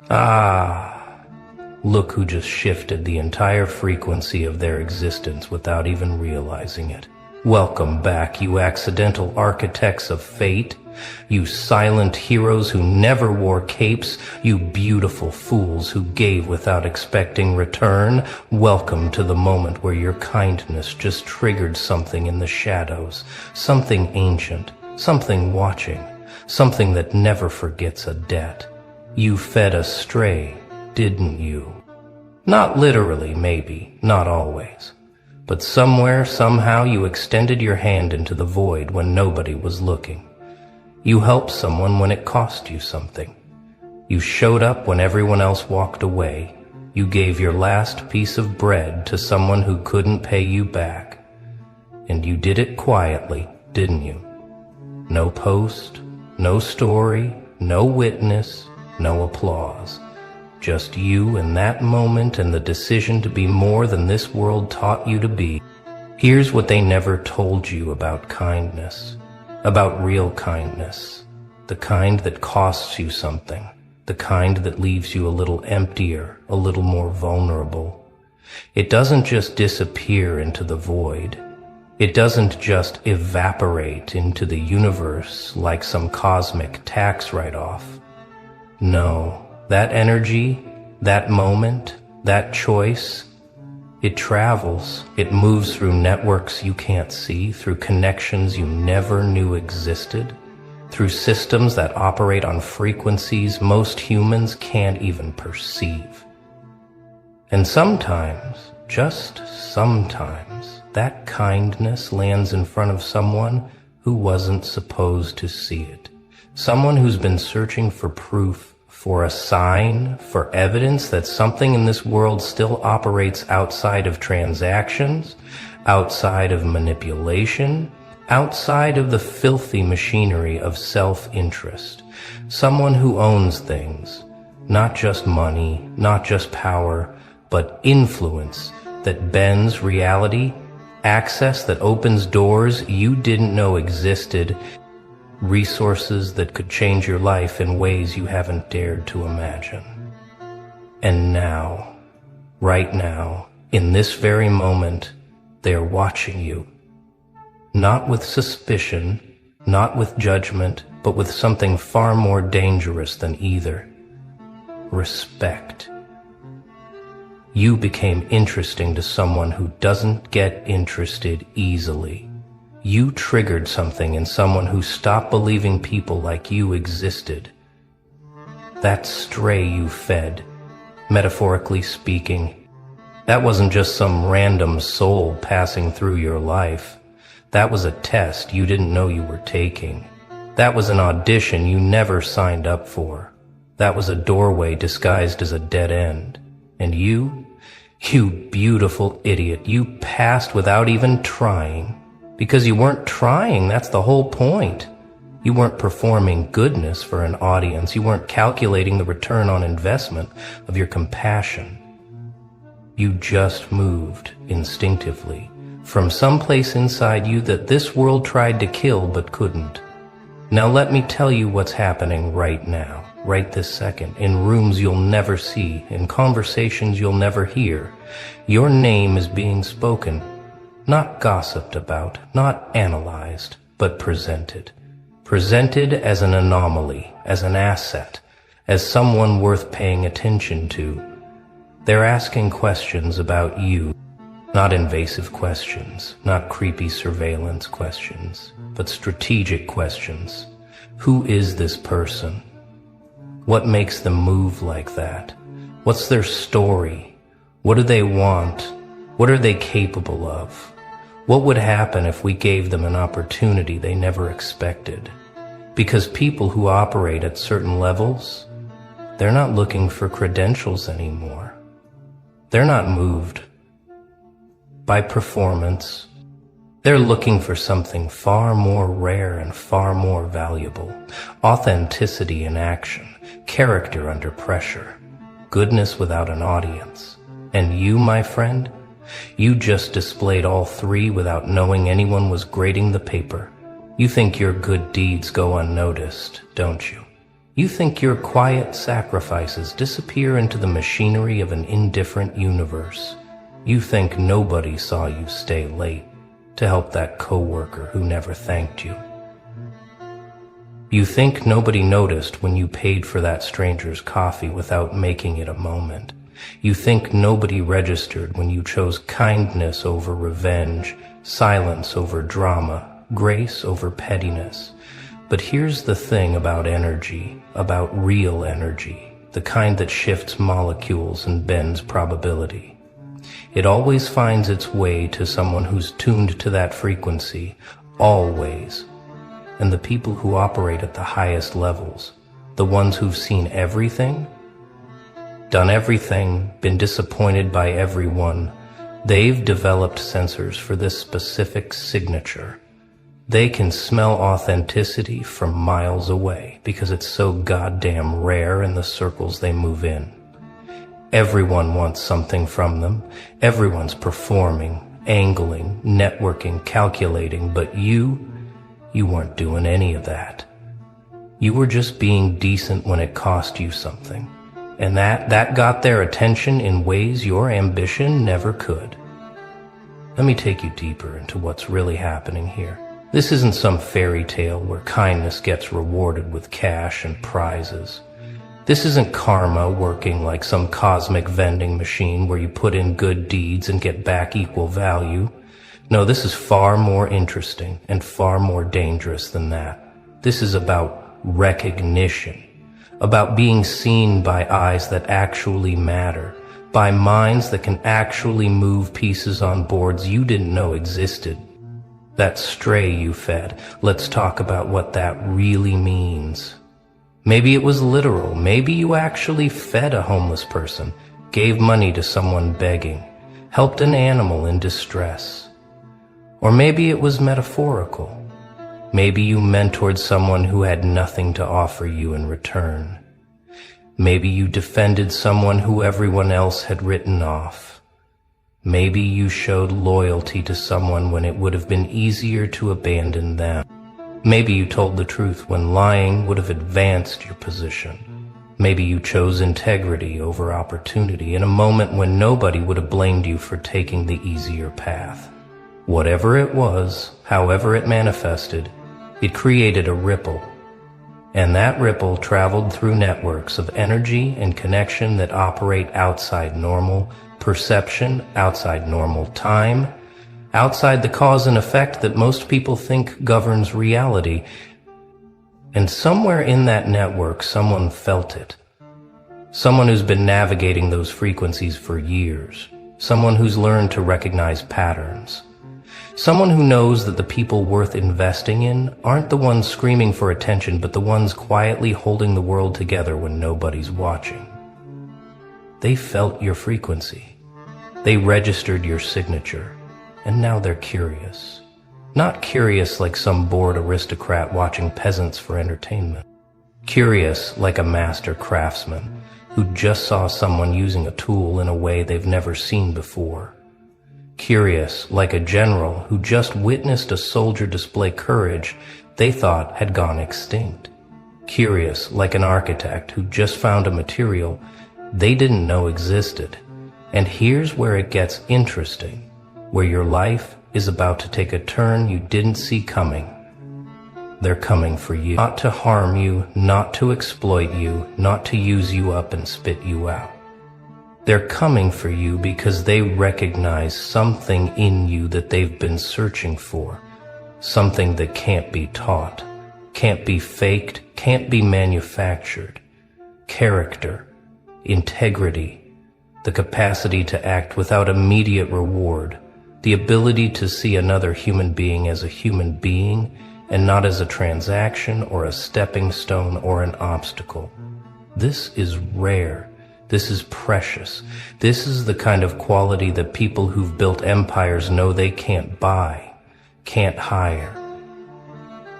Ah, look who just shifted the entire frequency of their existence without even realizing it. Welcome back, you accidental architects of fate, you silent heroes who never wore capes, you beautiful fools who gave without expecting return. Welcome to the moment where your kindness just triggered something in the shadows, something ancient, something watching, something that never forgets a debt. You fed a stray, didn't you? Not literally, maybe, not always. But somewhere, somehow, you extended your hand into the void when nobody was looking. You helped someone when it cost you something. You showed up when everyone else walked away. You gave your last piece of bread to someone who couldn't pay you back. And you did it quietly, didn't you? No post, no story, no witness, no applause. Just you in that moment and the decision to be more than this world taught you to be. Here's what they never told you about kindness, about real kindness, the kind that costs you something, the kind that leaves you a little emptier, a little more vulnerable. It doesn't just disappear into the void. It doesn't just evaporate into the universe like some cosmic tax write-off. No. That energy, that moment, that choice, it travels. It moves through networks you can't see, through connections you never knew existed, through systems that operate on frequencies most humans can't even perceive. And sometimes, just sometimes, that kindness lands in front of someone who wasn't supposed to see it. Someone who's been searching for proof, for a sign, for evidence that something in this world still operates outside of transactions, outside of manipulation, outside of the filthy machinery of self-interest. Someone who owns things, not just money, not just power, but influence that bends reality, access that opens doors you didn't know existed, resources that could change your life in ways you haven't dared to imagine. And now, right now, in this very moment, they are watching you. Not with suspicion, not with judgment, but with something far more dangerous than either. Respect. You became interesting to someone who doesn't get interested easily. You triggered something in someone who stopped believing people like you existed. That stray you fed, metaphorically speaking, that wasn't just some random soul passing through your life. That was a test you didn't know you were taking. That was an audition you never signed up for. That was a doorway disguised as a dead end. And you beautiful idiot, you passed without even trying. Because you weren't trying, that's the whole point. You weren't performing goodness for an audience. You weren't calculating the return on investment of your compassion. You just moved instinctively from someplace inside you that this world tried to kill but couldn't. Now let me tell you what's happening right now, right this second, in rooms you'll never see, in conversations you'll never hear. Your name is being spoken. Not gossiped about, not analyzed, but presented. Presented as an anomaly, as an asset, as someone worth paying attention to. They're asking questions about you, not invasive questions, not creepy surveillance questions, but strategic questions. Who is this person? What makes them move like that? What's their story? What do they want? What are they capable of? What would happen if we gave them an opportunity they never expected? Because people who operate at certain levels, they're not looking for credentials anymore. They're not moved by performance. They're looking for something far more rare and far more valuable. Authenticity in action, character under pressure, goodness without an audience. And you, my friend, you just displayed all three without knowing anyone was grading the paper. You think your good deeds go unnoticed, don't you? You think your quiet sacrifices disappear into the machinery of an indifferent universe. You think nobody saw you stay late to help that coworker who never thanked you. You think nobody noticed when you paid for that stranger's coffee without making it a moment. You think nobody registered when you chose kindness over revenge, silence over drama, grace over pettiness. But here's the thing about energy, about real energy, the kind that shifts molecules and bends probability. It always finds its way to someone who's tuned to that frequency, always. And the people who operate at the highest levels, the ones who've seen everything, done everything, been disappointed by everyone, they've developed sensors for this specific signature. They can smell authenticity from miles away because it's so goddamn rare in the circles they move in. Everyone wants something from them. Everyone's performing, angling, networking, calculating, but you weren't doing any of that. You were just being decent when it cost you something. And that got their attention in ways your ambition never could. Let me take you deeper into what's really happening here. This isn't some fairy tale where kindness gets rewarded with cash and prizes. This isn't karma working like some cosmic vending machine where you put in good deeds and get back equal value. No, this is far more interesting and far more dangerous than that. This is about recognition, about being seen by eyes that actually matter, by minds that can actually move pieces on boards you didn't know existed. That stray you fed, let's talk about what that really means. Maybe it was literal. Maybe you actually fed a homeless person, gave money to someone begging, helped an animal in distress. Or maybe it was metaphorical. Maybe you mentored someone who had nothing to offer you in return. Maybe you defended someone who everyone else had written off. Maybe you showed loyalty to someone when it would have been easier to abandon them. Maybe you told the truth when lying would have advanced your position. Maybe you chose integrity over opportunity in a moment when nobody would have blamed you for taking the easier path. Whatever it was, however it manifested, it created a ripple. And that ripple traveled through networks of energy and connection that operate outside normal perception, outside normal time, outside the cause and effect that most people think governs reality. And somewhere in that network, someone felt it. Someone who's been navigating those frequencies for years. Someone who's learned to recognize patterns. Someone who knows that the people worth investing in aren't the ones screaming for attention, but the ones quietly holding the world together when nobody's watching. They felt your frequency. They registered your signature, and now they're curious. Not curious like some bored aristocrat watching peasants for entertainment. Curious like a master craftsman who just saw someone using a tool in a way they've never seen before. Curious like a general who just witnessed a soldier display courage they thought had gone extinct. Curious like an architect who just found a material they didn't know existed. And here's where it gets interesting, where your life is about to take a turn you didn't see coming. They're coming for you, not to harm you, not to exploit you, not to use you up and spit you out. They're coming for you because they recognize something in you that they've been searching for, something that can't be taught, can't be faked, can't be manufactured. Character, integrity, the capacity to act without immediate reward, the ability to see another human being as a human being and not as a transaction or a stepping stone or an obstacle. This is rare. This is precious. This is the kind of quality that people who've built empires know they can't buy, can't hire,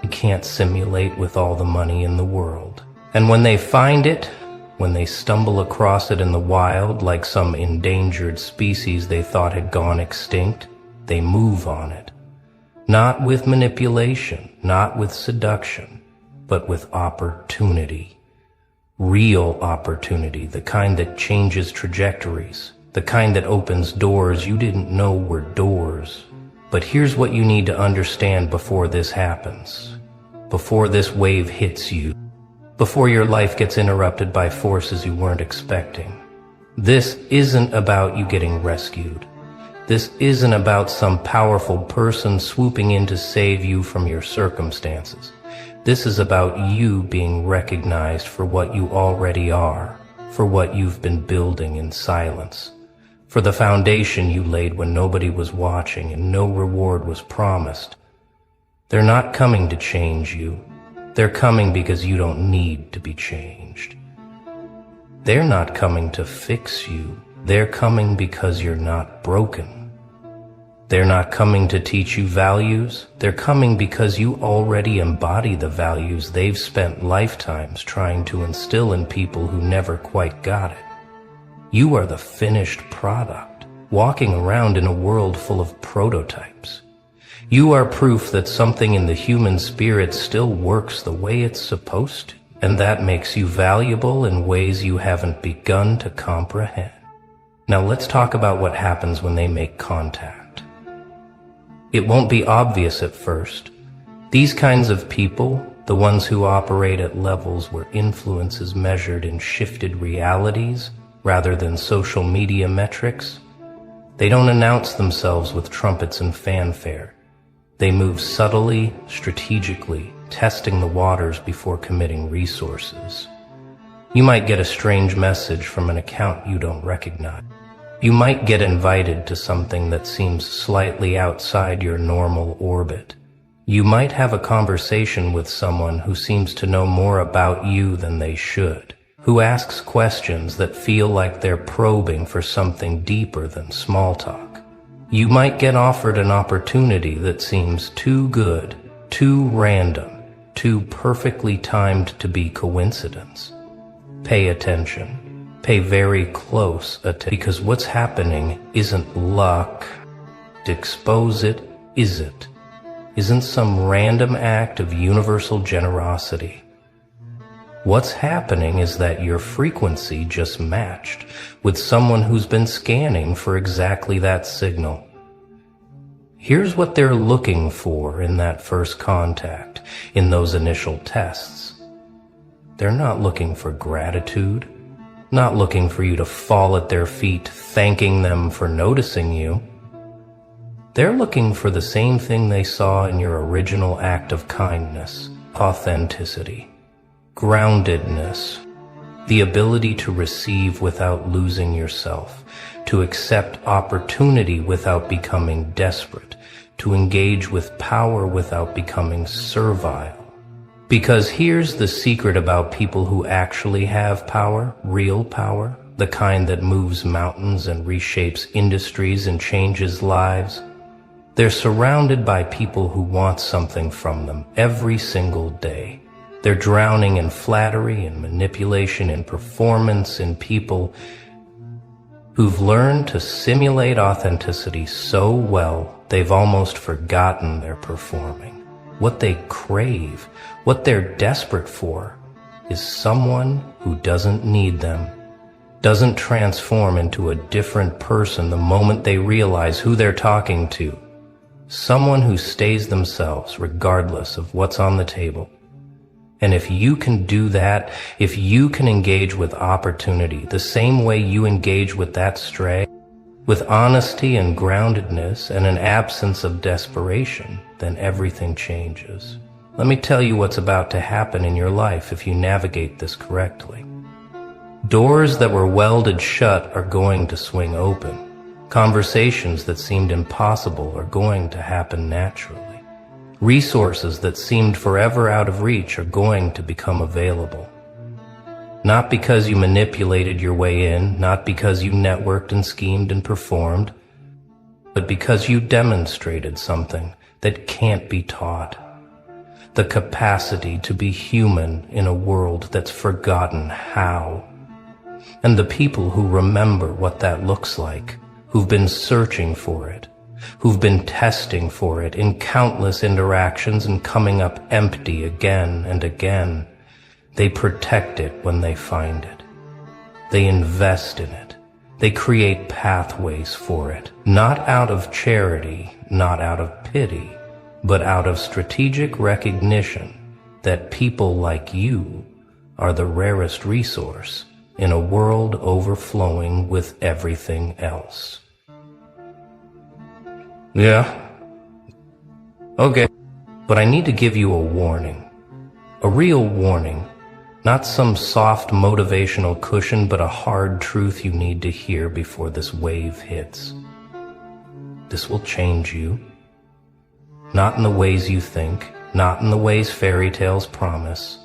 and can't simulate with all the money in the world. And when they find it, when they stumble across it in the wild like some endangered species they thought had gone extinct, they move on it. Not with manipulation, not with seduction, but with opportunity. Real opportunity, the kind that changes trajectories, the kind that opens doors you didn't know were doors. But here's what you need to understand before this happens, before this wave hits you, before your life gets interrupted by forces you weren't expecting. This isn't about you getting rescued. This isn't about some powerful person swooping in to save you from your circumstances. This is about you being recognized for what you already are, for what you've been building in silence, for the foundation you laid when nobody was watching and no reward was promised. They're not coming to change you. They're coming because you don't need to be changed. They're not coming to fix you. They're coming because you're not broken. They're not coming to teach you values. They're coming because you already embody the values they've spent lifetimes trying to instill in people who never quite got it. You are the finished product, walking around in a world full of prototypes. You are proof that something in the human spirit still works the way it's supposed to, and that makes you valuable in ways you haven't begun to comprehend. Now let's talk about what happens when they make contact. It won't be obvious at first. These kinds of people, the ones who operate at levels where influence is measured in shifted realities rather than social media metrics, they don't announce themselves with trumpets and fanfare. They move subtly, strategically, testing the waters before committing resources. You might get a strange message from an account you don't recognize. You might get invited to something that seems slightly outside your normal orbit. You might have a conversation with someone who seems to know more about you than they should, who asks questions that feel like they're probing for something deeper than small talk. You might get offered an opportunity that seems too good, too random, too perfectly timed to be coincidence. Pay attention. Pay very close attention, because what's happening isn't luck. To expose it isn't some random act of universal generosity. What's happening is that your frequency just matched with someone who's been scanning for exactly that signal. Here's what they're looking for in that first contact, in those initial tests. They're not looking for gratitude. Not looking for you to fall at their feet, thanking them for noticing you. They're looking for the same thing they saw in your original act of kindness: authenticity, groundedness, the ability to receive without losing yourself, to accept opportunity without becoming desperate, to engage with power without becoming servile. Because here's the secret about people who actually have power, real power, the kind that moves mountains and reshapes industries and changes lives. They're surrounded by people who want something from them every single day. They're drowning in flattery and manipulation and performance, in people who've learned to simulate authenticity so well they've almost forgotten they're performing. What they crave, what they're desperate for, is someone who doesn't need them, doesn't transform into a different person the moment they realize who they're talking to. Someone who stays themselves regardless of what's on the table. And if you can do that, if you can engage with opportunity the same way you engage with that stray, with honesty and groundedness and an absence of desperation, then everything changes. Let me tell you what's about to happen in your life if you navigate this correctly. Doors that were welded shut are going to swing open. Conversations that seemed impossible are going to happen naturally. Resources that seemed forever out of reach are going to become available. Not because you manipulated your way in, not because you networked and schemed and performed, but because you demonstrated something that can't be taught. The capacity to be human in a world that's forgotten how. And the people who remember what that looks like, who've been searching for it, who've been testing for it in countless interactions and coming up empty again and again. They protect it when they find it. They invest in it. They create pathways for it, not out of charity, not out of pity, but out of strategic recognition that people like you are the rarest resource in a world overflowing with everything else. Yeah. Okay. But I need to give you a warning. A real warning. Not some soft motivational cushion, but a hard truth you need to hear before this wave hits. This will change you. Not in the ways you think, not in the ways fairy tales promise,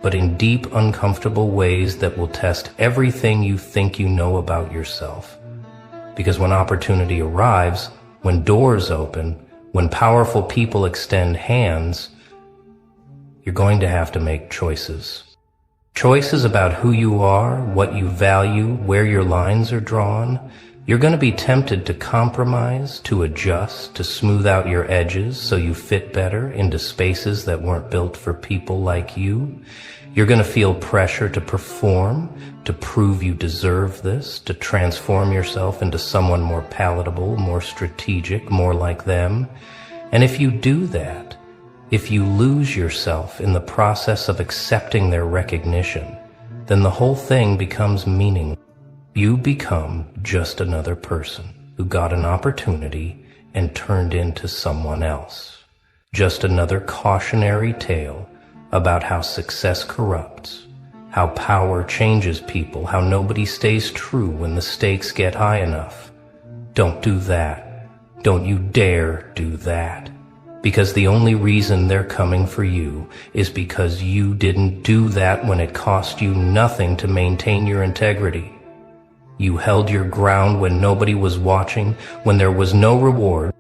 but in deep, uncomfortable ways that will test everything you think you know about yourself. Because when opportunity arrives, when doors open, when powerful people extend hands, you're going to have to make choices. Choices about who you are, what you value, where your lines are drawn. You're going to be tempted to compromise, to adjust, to smooth out your edges so you fit better into spaces that weren't built for people like you. You're going to feel pressure to perform, to prove you deserve this, to transform yourself into someone more palatable, more strategic, more like them. And if you do that, if you lose yourself in the process of accepting their recognition, then the whole thing becomes meaningless. You become just another person who got an opportunity and turned into someone else. Just another cautionary tale about how success corrupts, how power changes people, how nobody stays true when the stakes get high enough. Don't do that. Don't you dare do that. Because the only reason they're coming for you is because you didn't do that when it cost you nothing to maintain your integrity. You held your ground when nobody was watching, when there was no reward,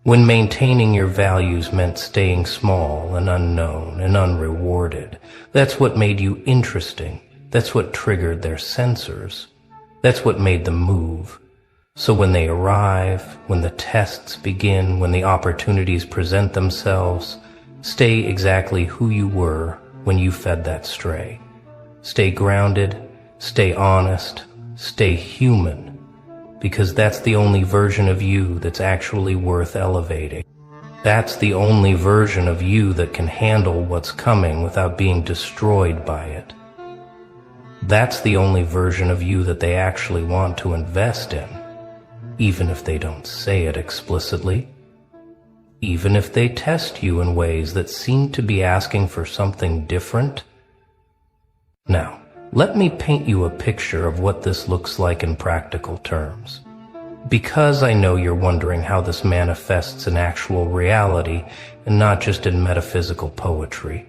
when maintaining your values meant staying small and unknown and unrewarded. That's what made you interesting. That's what triggered their sensors. That's what made them move. So when they arrive, when the tests begin, when the opportunities present themselves, stay exactly who you were when you fed that stray. Stay grounded, stay honest, stay human, because that's the only version of you that's actually worth elevating. That's the only version of you that can handle what's coming without being destroyed by it. That's the only version of you that they actually want to invest in, even if they don't say it explicitly, even if they test you in ways that seem to be asking for something different. Now, let me paint you a picture of what this looks like in practical terms. Because I know you're wondering how this manifests in actual reality and not just in metaphysical poetry.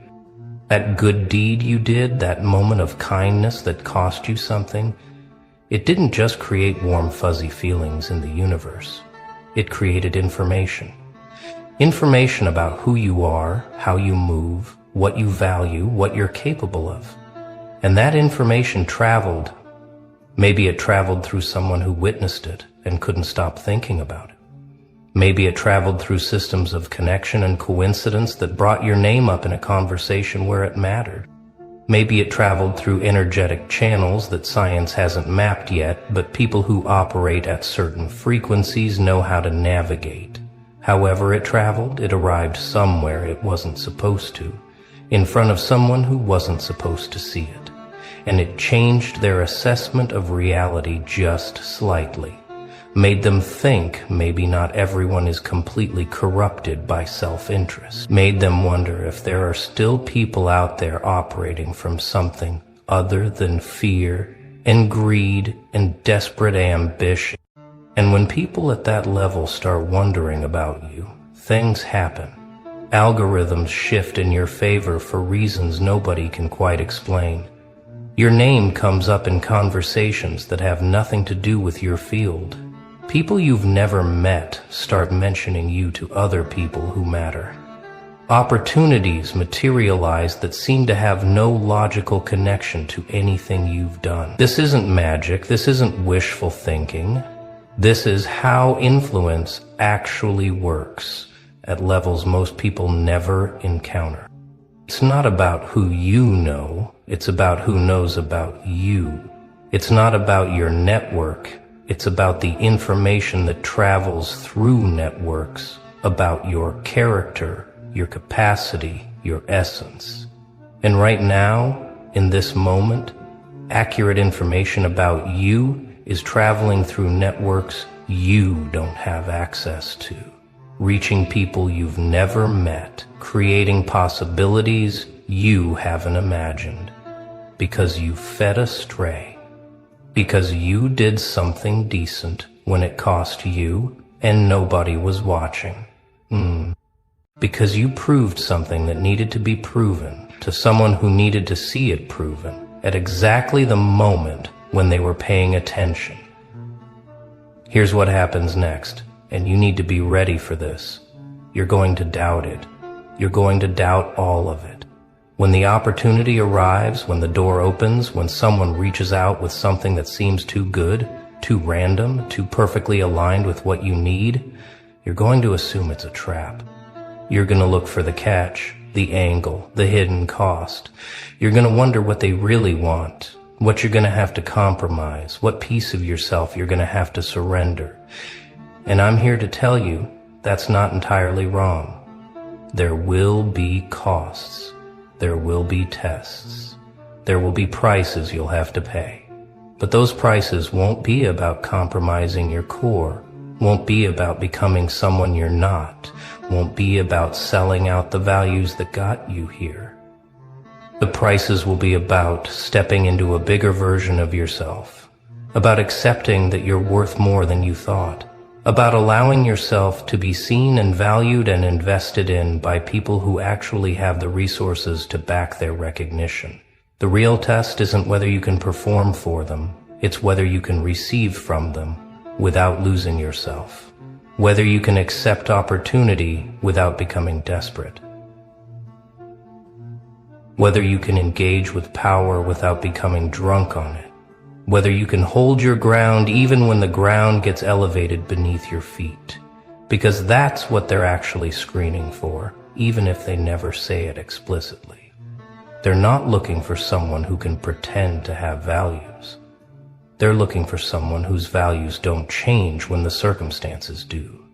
That good deed you did, that moment of kindness that cost you something, it didn't just create warm fuzzy feelings in the universe. It created information. Information about who you are, how you move, what you value, what you're capable of. And that information traveled. Maybe it traveled through someone who witnessed it and couldn't stop thinking about it. Maybe it traveled through systems of connection and coincidence that brought your name up in a conversation where it mattered. Maybe it traveled through energetic channels that science hasn't mapped yet, but people who operate at certain frequencies know how to navigate. However it traveled, it arrived somewhere it wasn't supposed to, in front of someone who wasn't supposed to see it. And it changed their assessment of reality just slightly, made them think maybe not everyone is completely corrupted by self-interest, made them wonder if there are still people out there operating from something other than fear and greed and desperate ambition. And when people at that level start wondering about you, things happen. Algorithms shift in your favor for reasons nobody can quite explain. Your name comes up in conversations that have nothing to do with your field. People you've never met start mentioning you to other people who matter. Opportunities materialize that seem to have no logical connection to anything you've done. This isn't magic. This isn't wishful thinking. This is how influence actually works at levels most people never encounter. It's not about who you know, it's about who knows about you. It's not about your network, it's about the information that travels through networks, about your character, your capacity, your essence. And right now, in this moment, accurate information about you is traveling through networks you don't have access to, reaching people you've never met, creating possibilities you haven't imagined, because you fed astray, because you did something decent when it cost you and nobody was watching. Because you proved something that needed to be proven to someone who needed to see it proven at exactly the moment when they were paying attention. Here's what happens next, and you need to be ready for this. You're going to doubt it. You're going to doubt all of it. When the opportunity arrives, when the door opens, when someone reaches out with something that seems too good, too random, too perfectly aligned with what you need, you're going to assume it's a trap. You're going to look for the catch, the angle, the hidden cost. You're going to wonder what they really want, what you're going to have to compromise, what piece of yourself you're going to have to surrender. And I'm here to tell you that's not entirely wrong. There will be costs. There will be tests. There will be prices you'll have to pay. But those prices won't be about compromising your core, won't be about becoming someone you're not, won't be about selling out the values that got you here. The prices will be about stepping into a bigger version of yourself, about accepting that you're worth more than you thought, about allowing yourself to be seen and valued and invested in by people who actually have the resources to back their recognition. The real test isn't whether you can perform for them, it's whether you can receive from them without losing yourself, whether you can accept opportunity without becoming desperate, whether you can engage with power without becoming drunk on it, whether you can hold your ground even when the ground gets elevated beneath your feet, because that's what they're actually screening for, even if they never say it explicitly. They're not looking for someone who can pretend to have values. They're looking for someone whose values don't change when the circumstances do.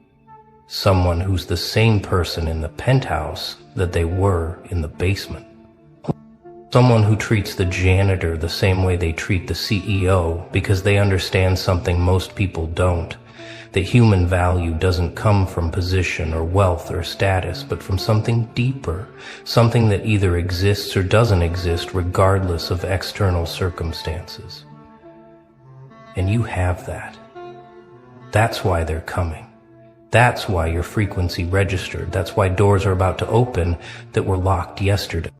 Someone who's the same person in the penthouse that they were in the basement. Someone who treats the janitor the same way they treat the CEO because they understand something most people don't, that human value doesn't come from position or wealth or status, but from something deeper, something that either exists or doesn't exist regardless of external circumstances. And you have that. That's why they're coming. That's why your frequency registered. That's why doors are about to open that were locked yesterday.